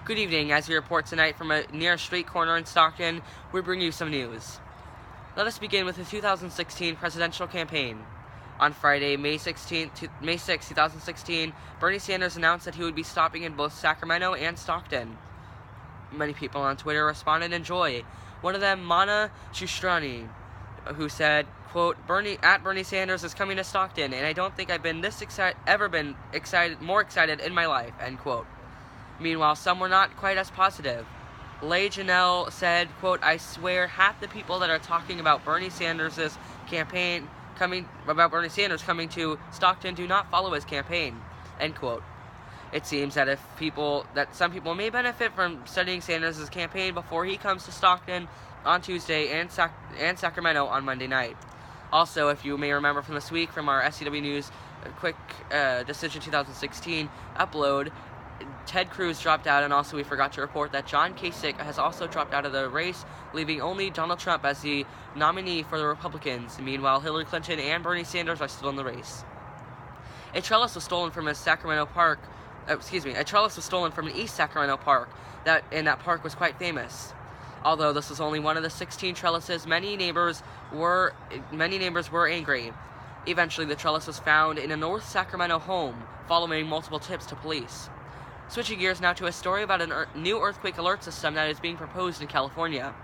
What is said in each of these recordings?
Good evening. As we report tonight from a near street corner in Stockton, we bring you some news. Let us begin with the 2016 presidential campaign. On Friday, May 6, 2016, Bernie Sanders announced that he would be stopping in both Sacramento and Stockton. Many people on Twitter responded in joy. One of them, Mana Shustrani, who said, quote, Bernie Sanders is coming to Stockton, and I don't think I've been more excited in my life, end quote. Meanwhile, some were not quite as positive. Leigh Janelle said, quote, I swear half the people that are talking about Bernie Sanders' campaign coming to Stockton do not follow his campaign, end quote. It seems that some people may benefit from studying Sanders' campaign before he comes to Stockton on Tuesday and Sacramento on Monday night. Also, if you may remember from this week from our SCW News Quick Decision 2016 upload, Ted Cruz dropped out, and also we forgot to report that John Kasich has also dropped out of the race, leaving only Donald Trump as the nominee for the Republicans. Meanwhile, Hillary Clinton and Bernie Sanders are still in the race. A trellis was stolen from an East Sacramento park. That park was quite famous. Although this was only one of the 16 trellises, many neighbors were angry. Eventually, the trellis was found in a North Sacramento home, following multiple tips to police. Switching gears now to a story about a new earthquake alert system that is being proposed in California.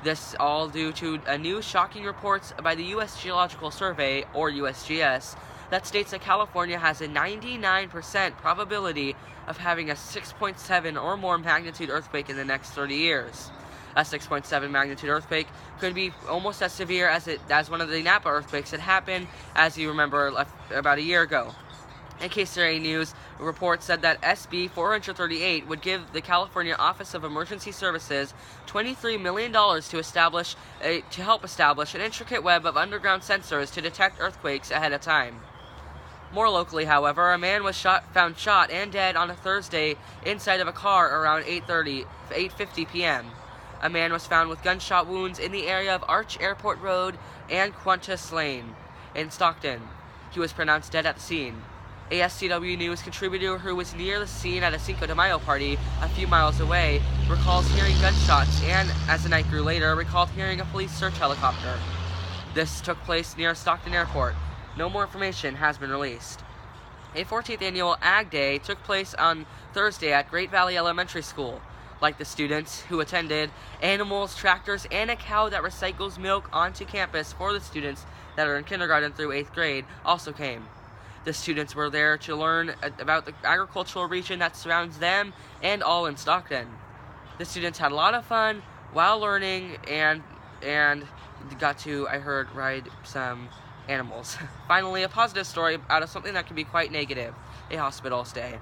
This all due to a new shocking reports by the U.S. Geological Survey, or USGS, that states that California has a 99% probability of having a 6.7 or more magnitude earthquake in the next 30 years. A 6.7 magnitude earthquake could be almost as severe as one of the Napa earthquakes that happened, as you remember, about a year ago. In KCRA News, a report said that SB 438 would give the California Office of Emergency Services $23 million to help establish an intricate web of underground sensors to detect earthquakes ahead of time. More locally, however, a man was found shot and dead on a Thursday inside of a car around 8:50 p.m. A man was found with gunshot wounds in the area of Arch Airport Road and Qantas Lane in Stockton. He was pronounced dead at the scene. A SCW News contributor who was near the scene at a Cinco de Mayo party a few miles away recalls hearing gunshots and, as the night grew later, recalled hearing a police search helicopter. This took place near Stockton Airport. No more information has been released. A 14th annual Ag Day took place on Thursday at Great Valley Elementary School. Like the students who attended, animals, tractors, and a cow that recycles milk onto campus for the students that are in kindergarten through 8th grade also came. The students were there to learn about the agricultural region that surrounds them and all in Stockton. The students had a lot of fun while learning and got to, I heard, ride some animals. Finally, a positive story out of something that can be quite negative, a hospital stay.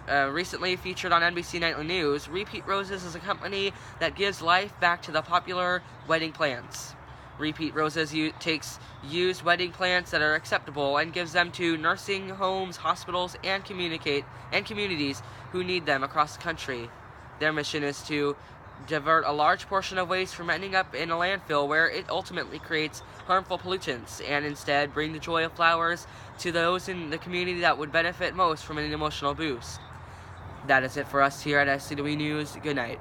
Recently featured on NBC Nightly News, Repeat Roses is a company that gives life back to the popular wedding plants. Repeat Roses takes used wedding plants that are acceptable and gives them to nursing homes, hospitals, and communities who need them across the country. Their mission is to divert a large portion of waste from ending up in a landfill where it ultimately creates harmful pollutants, and instead bring the joy of flowers to those in the community that would benefit most from an emotional boost. That is it for us here at SCW News. Good night.